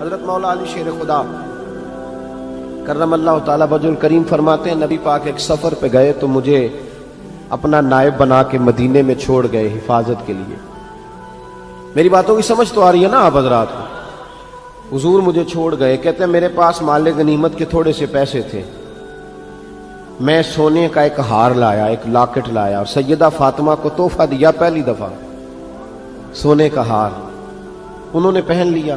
حضرت مولا علی شیر خدا کرم اللہ تعالی وجہ کریم فرماتے ہیں نبی پاک ایک سفر پہ گئے تو مجھے اپنا نائب بنا کے مدینے میں چھوڑ گئے حفاظت کے لیے. میری باتوں کی سمجھ تو آ رہی ہے نا آپ حضرات کو؟ حضور مجھے چھوڑ گئے، کہتے ہیں میرے پاس مال غنیمت کے تھوڑے سے پیسے تھے، میں سونے کا ایک ہار لایا، ایک لاکٹ لایا اور سیدہ فاطمہ کو تحفہ دیا. پہلی دفعہ سونے کا ہار انہوں نے پہن لیا.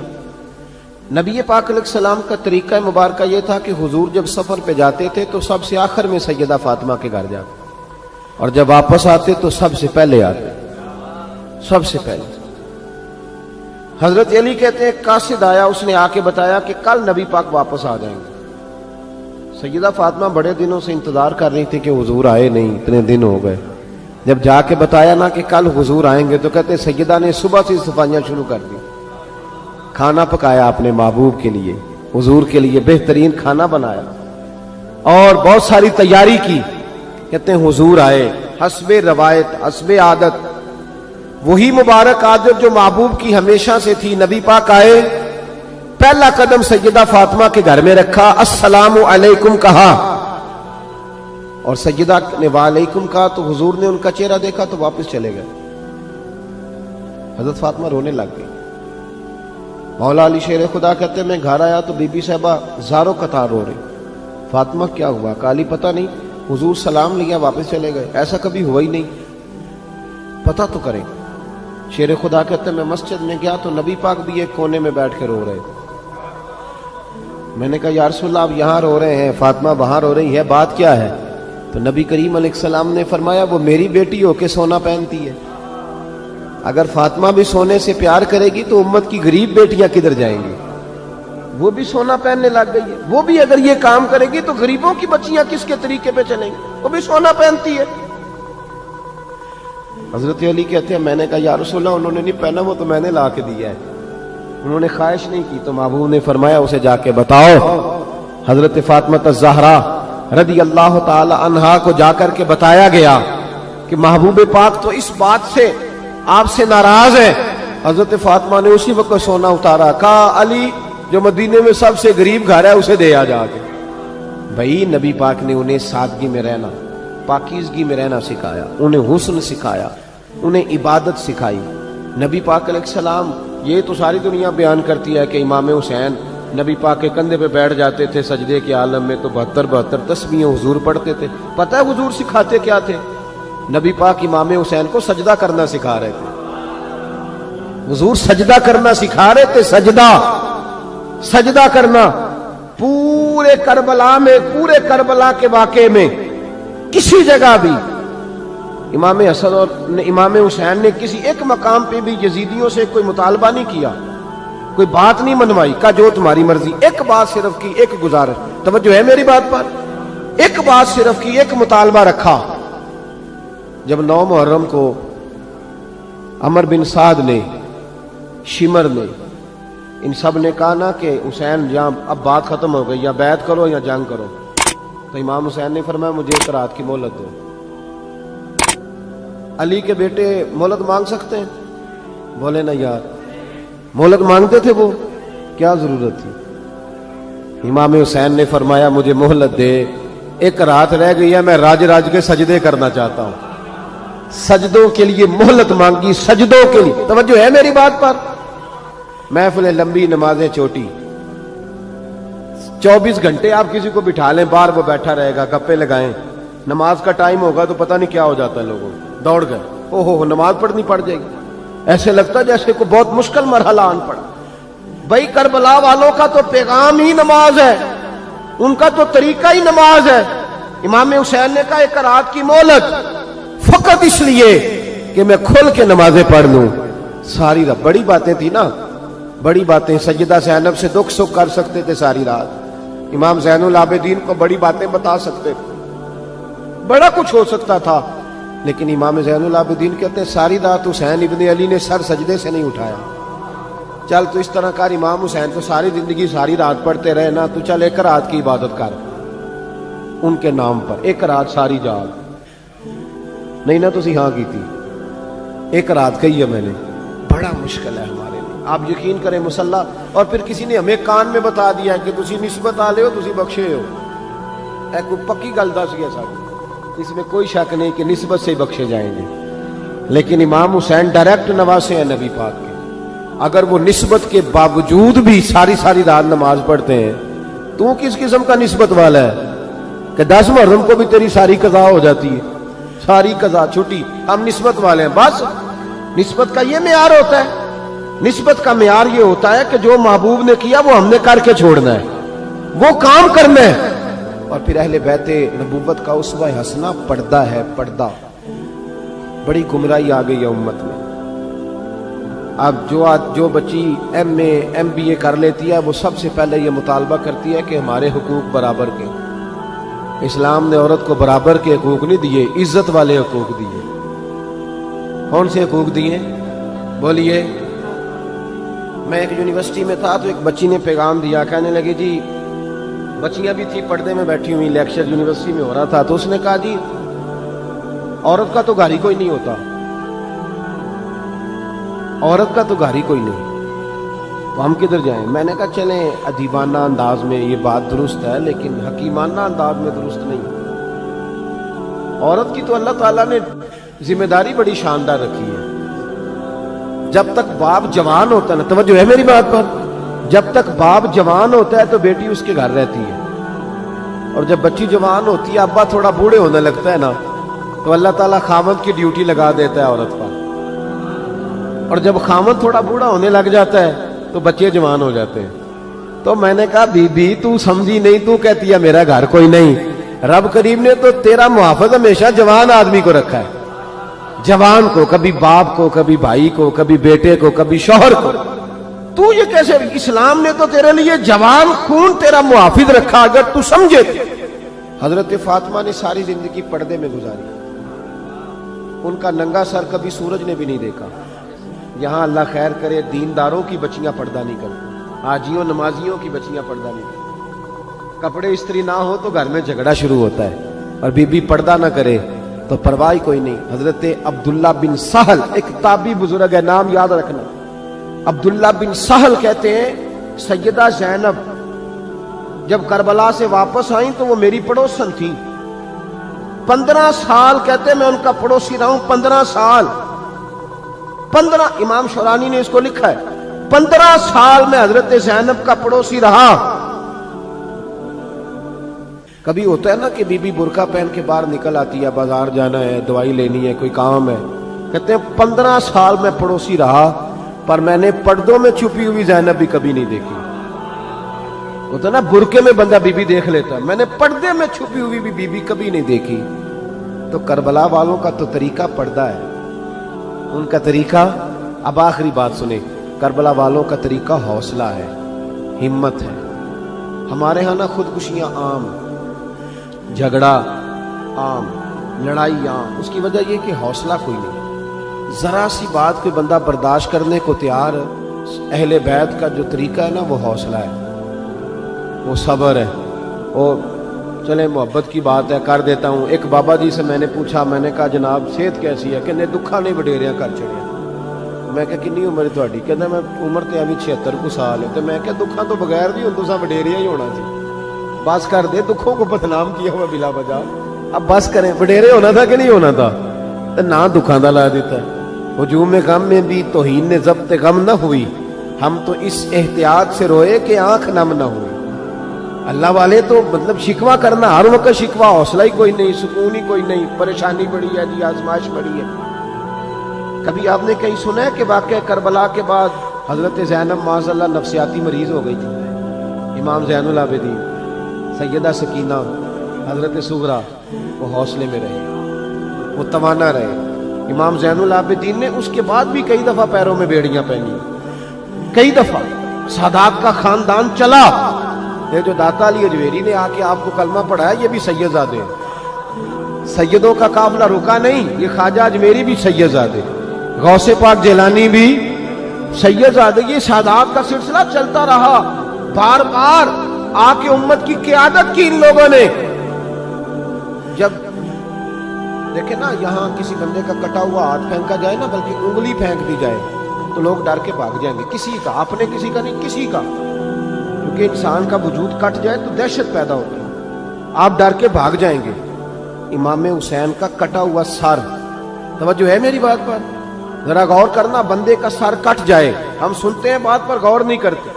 نبی پاک علیہ السلام کا طریقہ مبارکہ یہ تھا کہ حضور جب سفر پہ جاتے تھے تو سب سے آخر میں سیدہ فاطمہ کے گھر جاتے اور جب واپس آتے تو سب سے پہلے آتے، سب سے پہلے. حضرت علی کہتے ہیں قاصد آیا، اس نے آ کے بتایا کہ کل نبی پاک واپس آ جائیں گے. سیدہ فاطمہ بڑے دنوں سے انتظار کر رہی تھی کہ حضور آئے نہیں، اتنے دن ہو گئے. جب جا کے بتایا نا کہ کل حضور آئیں گے تو کہتے سیدہ نے صبح سے صفائیاں شروع کر دی. کھانا پکایا اپنے محبوب کے لیے، حضور کے لیے بہترین کھانا بنایا اور بہت ساری تیاری کی. کہتے ہیں حضور آئے، حسب روایت حسب عادت، وہی مبارک عادت جو محبوب کی ہمیشہ سے تھی. نبی پاک آئے، پہلا قدم سیدہ فاطمہ کے گھر میں رکھا، السلام علیکم کہا اور سیدہ نے وعلیکم کہا تو حضور نے ان کا چہرہ دیکھا تو واپس چلے گئے. حضرت فاطمہ رونے لگ گئی. مولا علی شیر خدا کہتے میں گھر آیا تو بی بی صاحبہ زاروں قطار رو رہی. فاطمہ کیا ہوا؟ کالی پتہ نہیں، حضور سلام لیا واپس چلے گئے، ایسا کبھی ہوا ہی نہیں، پتہ تو کریں. شیر خدا کہتے میں مسجد میں گیا تو نبی پاک بھی ایک کونے میں بیٹھ کے رو رہے. میں نے کہا یا رسول اللہ آپ یہاں رو رہے ہیں، فاطمہ وہاں رو رہی ہے، بات کیا ہے؟ تو نبی کریم علیہ السلام نے فرمایا وہ میری بیٹی ہو کے سونا پہنتی ہے، اگر فاطمہ بھی سونے سے پیار کرے گی تو امت کی غریب بیٹیاں کدھر جائیں گی؟ وہ بھی سونا پہننے لگ گئی ہے، وہ بھی اگر یہ کام کرے گی تو غریبوں کی بچیاں کس کے طریقے پہ چلیں گی؟ وہ بھی سونا پہنتی ہے. حضرت علی کہتے ہیں میں نے کہا یا رسول اللہ انہوں نے نہیں پہنا، وہ تو میں نے لا کے دیا ہے، انہوں نے خواہش نہیں کی. تو محبوب نے فرمایا اسے جا کے بتاؤ. حضرت فاطمہ الزہرا رضی اللہ تعالی عنہا کو جا کر کے بتایا گیا کہ محبوب پاک تو اس بات سے آپ سے ناراض ہے. حضرت فاطمہ نے اسی وقت سونا اتارا، کہا علی جو مدینے میں سب سے غریب گھر ہے اسے دے آ جا کے. بھائی نبی پاک نے انہیں سادگی میں رہنا، پاکیزگی میں رہنا سکھایا، انہیں حسن سکھایا، انہیں عبادت سکھائی. نبی پاک علیہ السلام، یہ تو ساری دنیا بیان کرتی ہے کہ امام حسین نبی پاک کے کندھے پہ بیٹھ جاتے تھے سجدے کے عالم میں تو 72 تسبیحیں حضور پڑھتے تھے. پتہ ہے حضور سکھاتے کیا تھے؟ نبی پاک امام حسین کو سجدہ کرنا سکھا رہے تھے. حضور سجدہ کرنا سکھا رہے تھے، سجدہ کرنا. پورے کربلا کے واقعے میں کسی جگہ بھی امام حسن اور امام حسین نے کسی ایک مقام پہ بھی یزیدیوں سے کوئی مطالبہ نہیں کیا، کوئی بات نہیں منوائی، کہا جو تمہاری مرضی. ایک بات صرف کی، ایک گزارش، توجہ ہے میری بات پر، ایک بات صرف کی، ایک مطالبہ رکھا. جب 9 محرم کو عمر بن سعد نے، شمر نے، ان سب نے کہا نا کہ حسین جہاں اب بات ختم ہو گئی، یا بیعت کرو یا جنگ کرو، تو امام حسین نے فرمایا مجھے ایک رات کی مہلت دو. علی کے بیٹے مہلت مانگ سکتے ہیں؟ بولے نا یار، مہلت مانگتے تھے وہ، کیا ضرورت تھی؟ امام حسین نے فرمایا مجھے مہلت دے، ایک رات رہ گئی ہے، میں راج کے سجدے کرنا چاہتا ہوں. سجدوں کے لیے مہلت مانگی، سجدوں کے لیے. توجہ ہے میری بات پر؟ محفلیں لمبی، نمازیں چھوٹی. 24 گھنٹے آپ کسی کو بٹھا لیں باہر، وہ بیٹھا رہے گا، گپے لگائیں. نماز کا ٹائم ہوگا تو پتہ نہیں کیا ہو جاتا ہے، لوگوں دوڑ گئے، او ہو نماز پڑھنی پڑ جائے گی. ایسے لگتا جیسے کوئی بہت مشکل مرحلہ آن پڑا. بھائی کربلا والوں کا تو پیغام ہی نماز ہے، ان کا تو طریقہ ہی نماز ہے. امام حسین نے کہا ایک رات کی مہلت، فقط اس لیے کہ میں کھل کے نمازیں پڑھ لوں. ساری رات بڑی باتیں تھی نا، بڑی باتیں. سیدہ زینب سے دکھ سکھ کر سکتے تھے ساری رات، امام زین العابدین کو بڑی باتیں بتا سکتے تھے، بڑا کچھ ہو سکتا تھا. لیکن امام زین العابدین کہتے ہیں ساری رات حسین ابن علی نے سر سجدے سے نہیں اٹھایا. چل تو اس طرح کر، امام حسین تو ساری زندگی ساری رات پڑھتے رہے نا، تو چل ایک رات کی عبادت کر ان کے نام پر، ایک رات ساری جاگ. نہیں نا تسی ہاں کی تھی، ایک رات کہی ہے میں نے. بڑا مشکل ہے ہمارے لیے. آپ یقین کریں مسلح، اور پھر کسی نے ہمیں کان میں بتا دیا کہ تسی نسبت آ لے ہو، تسی بخشے ہو، اے کوئی پکی گل دس گیا ساتھ، اس میں کوئی شک نہیں کہ نسبت سے ہی بخشے جائیں گے۔ لیکن امام حسین ڈائریکٹ نواسے ہیں نبی پاک کے، اگر وہ نسبت کے باوجود بھی ساری ساری رات نماز پڑھتے ہیں، تو کس قسم کا نسبت والا ہے کہ 10 محرم کو بھی تیری ساری قضا ہو جاتی ہے، ساری قضا چھٹی، ہم نسبت والے ہیں۔ بس نسبت کا یہ معیار ہوتا ہے، نسبت کا معیار یہ ہوتا ہے کہ جو محبوب نے کیا وہ ہم نے کر کے چھوڑنا ہے، وہ کام کرنا ہے۔ اور پھر اہل بیت نبوت کا اسوہ حسنہ پردہ ہے، پردہ۔ بڑی گمراہی آ گئی ہے امت میں۔ اب جو بچی MA MBA کر لیتی ہے، وہ سب سے پہلے یہ مطالبہ کرتی ہے کہ ہمارے حقوق برابر کے۔ اسلام نے عورت کو برابر کے حقوق نہیں دیے، عزت والے حقوق دیے۔ کون سے حقوق دیے؟ بولیے۔ میں ایک یونیورسٹی میں تھا تو ایک بچی نے پیغام دیا، کہنے لگی جی، بچیاں بھی تھی پردے میں بیٹھی ہوئی، لیکچر یونیورسٹی میں ہو رہا تھا، تو اس نے کہا جی عورت کا تو گھر ہی کوئی نہیں ہوتا، عورت کا تو گھر ہی کوئی نہیں، تو ہم کدھر جائیں؟ میں نے کہا چلیں ادیبانہ انداز میں یہ بات درست ہے، لیکن حکیمانہ انداز میں درست نہیں۔ عورت کی تو اللہ تعالیٰ نے ذمہ داری بڑی شاندار رکھی ہے۔ جب تک باپ جوان ہوتا ہے نا، توجہ ہے میری بات پر، جب تک باپ جوان ہوتا ہے تو بیٹی اس کے گھر رہتی ہے، اور جب بچی جوان ہوتی ہے، ابا تھوڑا بوڑھے ہونے لگتا ہے نا، تو اللہ تعالیٰ خامد کی ڈیوٹی لگا دیتا ہے عورت پر، اور جب خامد تھوڑا بوڑھا ہونے لگ جاتا ہے تو بچے جوان ہو جاتے ہیں۔ تو میں نے کہا بی بی تو سمجھی نہیں، تو کہتی ہے میرا گھر کوئی نہیں، رب کریم نے تو تیرا محافظ ہمیشہ جوان آدمی کو رکھا ہے، جوان کو، کبھی باپ کو، کبھی بھائی کو، کبھی بیٹے کو، کبھی شوہر کو۔ تو یہ کیسے؟ اسلام نے تو تیرے لیے جوان خون تیرا محافظ رکھا، اگر تو سمجھے۔ حضرت فاطمہ نے ساری زندگی پردے میں گزاری، ان کا ننگا سر کبھی سورج نے بھی نہیں دیکھا۔ یہاں اللہ خیر کرے دینداروں کی بچیاں پردہ نہیں کرتی، حاجیوں نمازیوں کی بچیاں پردہ نہیں کرتی۔ کپڑے استری نہ ہو تو گھر میں جھگڑا شروع ہوتا ہے، اور بی بی پردہ نہ کرے تو پرواہ کوئی نہیں۔ حضرت عبداللہ بن سہل ایک تابعی بزرگ ہے، نام یاد رکھنا۔ عبداللہ بن سہل کہتے ہیں سیدہ زینب جب کربلا سے واپس آئیں تو وہ میری پڑوسن تھی، 15 سال کہتے میں ان کا پڑوسی رہا ہوں، 15 سال، 15، امام شورانی نے اس کو لکھا ہے، 15 سال میں حضرت زینب کا پڑوسی رہا۔ کبھی ہوتا ہے نا کہ بی بی برقع پہن کے باہر نکل آتی ہے، بازار جانا ہے، دوائی لینی ہے، کوئی کام ہے، کہتے ہیں 15 سال میں پڑوسی رہا، پر میں نے پردوں میں چھپی ہوئی زینب بھی کبھی نہیں دیکھی۔ ہوتا ہے نا برقعے میں بندہ بی بی دیکھ لیتا ہے، میں نے پردے میں چھپی ہوئی بھی بی بی کبھی نہیں دیکھی۔ تو کربلا والوں کا تو طریقہ پردہ ہے، ان کا طریقہ، اب آخری بات سنیں، کربلا والوں کا طریقہ حوصلہ ہے، ہمت ہے۔ ہمارے ہاں نا خودکشیاں عام، جھگڑا عام، لڑائی عام، اس کی وجہ یہ کہ حوصلہ کوئی نہیں، ذرا سی بات کوئی بندہ برداشت کرنے کو تیار۔ اہل بیت کا جو طریقہ ہے نا وہ حوصلہ ہے، وہ صبر ہے، اور چلے محبت کی بات ہے کر دیتا ہوں۔ ایک بابا جی سے میں نے پوچھا، میں نے کہا جناب صحت کیسی ہے؟ کہ دکھا نہیں وڈیریاں کر چڑیا۔ میں کہا کنی عمر ہے تہاڈی؟ کہندا میں عمر تے ابھی 76 کو سال ہے۔ تو میں کہا دکھاں تو بغیر بھی ہوں تو وڈیریا ہی ہونا سی، بس کر دے، دکھوں کو بدنام کیا ہوا بلا وجہ، اب بس کریں۔ وڈیرے ہونا تھا کہ نہیں ہونا تھا؟ تو نہ دکھاں دا لا دیتا ہے۔ ہجوم غم میں بھی توہین نے ضبط غم نہ ہوئی، ہم تو اس احتیاط سے روئے کہ آنکھ نم نہ ہوئی۔ اللہ والے تو مطلب شکوہ کرنا ہر وقت شکوہ، حوصلہ ہی کوئی نہیں، سکون ہی کوئی نہیں، پریشانی بڑی ہے جی، آزمائش بڑی ہے۔ کبھی آپ نے کہیں سنا ہے کہ واقعہ کربلا کے بعد حضرت زینب معاذ اللہ نفسیاتی مریض ہو گئی تھی؟ امام زین العابدین، سیدہ سکینہ، حضرت صغرا، وہ حوصلے میں رہے، وہ توانا رہے۔ امام زین العابدین نے اس کے بعد بھی کئی دفعہ پیروں میں بیڑیاں پہنی، کئی دفعہ سادات کا خاندان چلا۔ یہ جو داتا علی اجویری نے آ کے آپ کو کلمہ پڑھایا، یہ بھی سید زادے ہیں، سیدوں کا قافلہ رکا نہیں، یہ خواجہ اجمیری بھی سید زادے، غوث پاک جیلانی بھی سید زادے، یہ سادات کا سلسلہ چلتا رہا۔ بار بار آ کے امت کی قیادت کی ان لوگوں نے۔ جب دیکھیں نا یہاں کسی بندے کا کٹا ہوا ہاتھ پھینکا جائے نا، بلکہ انگلی پھینک دی جائے، تو لوگ ڈر کے بھاگ جائیں گے، کسی کا، اپنے کسی کا نہیں، کسی کا، کیونکہ انسان کا وجود کٹ جائے تو دہشت پیدا ہوتی ہے، آپ ڈر کے بھاگ جائیں گے۔ امام حسین کا کٹا ہوا سر، توجہ ہے میری بات پر؟ ذرا غور کرنا، بندے کا سر کٹ جائے، ہم سنتے ہیں بات پر غور نہیں کرتے۔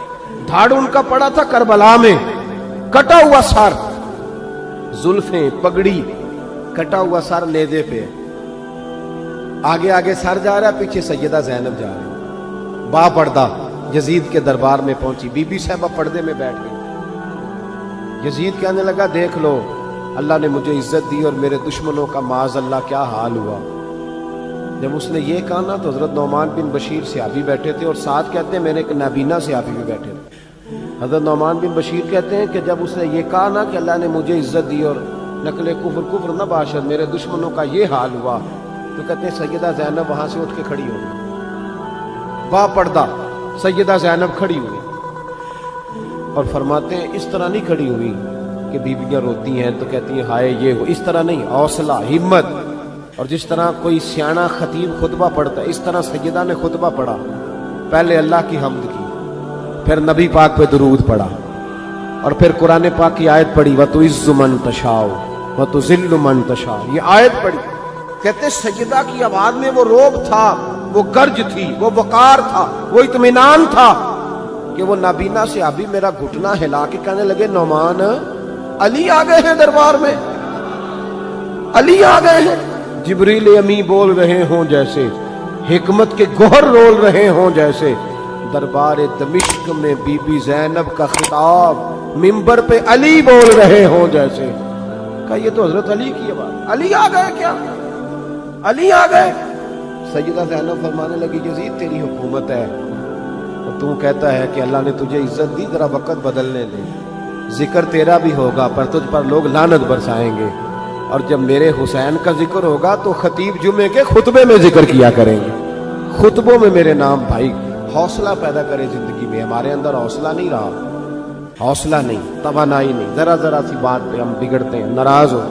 دھاڑ ان کا پڑا تھا کربلا میں، کٹا ہوا سر، زلفیں، پگڑی، کٹا ہوا سر نیزے پہ، آگے آگے سر جا رہا ہے، پیچھے سیدہ زینب جا رہی ہے، با پردہ یزید کے دربار میں پہنچی، بی بی صاحبہ پردے میں بیٹھ گئی۔ یزید کہنے لگا دیکھ لو، اللہ نے مجھے عزت دی اور میرے دشمنوں کا معاذ اللہ کیا حال ہوا۔ جب اس نے یہ کہا نا تو حضرت نعمان بن بشیر صحابی بیٹھے تھے، اور ساتھ کہتے ہیں میرے ایک نابینا صحابی بھی بیٹھے تھے۔ حضرت نعمان بن بشیر کہتے ہیں کہ جب اس نے یہ کہا نا کہ اللہ نے مجھے عزت دی اور نقل کفر کفر نہ باشد، میرے دشمنوں کا یہ حال ہوا، تو کہتے ہیں سیدہ زینب وہاں سے اٹھ کے کھڑی ہو گئی، با پردہ سیدہ زینب کھڑی ہوئی، اور فرماتے ہیں اس طرح نہیں کھڑی ہوئی کہ بیویاں روتی ہیں تو کہتی ہیں ہائے یہ ہو، اس طرح نہیں، حوصلہ، ہمت، اور جس طرح کوئی سیاںا خطیب خطبہ پڑھتا ہے اس طرح سیدہ نے خطبہ پڑھا، پہلے اللہ کی حمد کی، پھر نبی پاک پہ درود پڑھا، اور پھر قرآن پاک کی آیت پڑھی وَتُعِزُّ مَن تَشَاءُ وَتُذِلُّ مَن تَشَاءُ، یہ آیت پڑھی۔ کہتے سیدہ کی آواز میں وہ روب تھا، وہ گرج تھی، وہ وقار تھا، وہ اطمینان تھا کہ وہ نابینا صحابی میرا گھٹنا ہلا کے کہنے لگے نعمان علی آ گئے ہیں دربار میں، علی آ گئے ہیں، جبریل امی بول رہے ہوں جیسے، حکمت کے گوہر رول رہے ہوں جیسے، دربار دمشق میں بی بی زینب کا خطاب منبر پہ علی بول رہے ہوں جیسے۔ کہا یہ تو حضرت علی کی آواز، علی آ گئے کیا، علی آ گئے۔ سیدہ زینب فرمانے لگی یزید تیری حکومت ہے اور تو کہتا ہے کہ اللہ نے تجھے عزت دی، ذرا وقت بدلنے دے، ذکر تیرا بھی ہوگا پر تجھ پر لوگ لعنت برسائیں گے، اور جب میرے حسین کا ذکر ہوگا تو خطیب جمعے کے خطبے میں ذکر کیا کریں گے، خطبوں میں میرے نام۔ بھائی حوصلہ پیدا کرے زندگی میں، ہمارے اندر حوصلہ نہیں رہا، حوصلہ نہیں، توانائی نہیں، ذرا ذرا سی بات پہ ہم بگڑتے ہیں، ناراض ہو،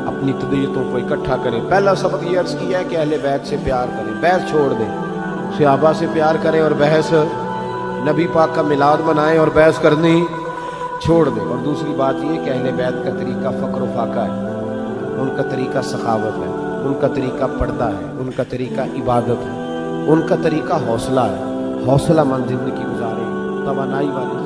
اپنی طبیعتوں کو اکٹھا کریں۔ پہلا سبق یہ عرض کیا ہے کہ اہل بیت سے پیار کریں، بحث چھوڑ دیں، صحابہ سے پیار کریں اور بحث، نبی پاک کا میلاد منائیں اور بحث کرنی چھوڑ دیں۔ اور دوسری بات یہ کہ اہل بیت کا طریقہ فقر و فاقہ ہے، ان کا طریقہ سخاوت ہے، ان کا طریقہ پردہ ہے، ان کا طریقہ عبادت ہے، ان کا طریقہ حوصلہ ہے، حوصلہ مند زندگی گزاریں، توانائی والی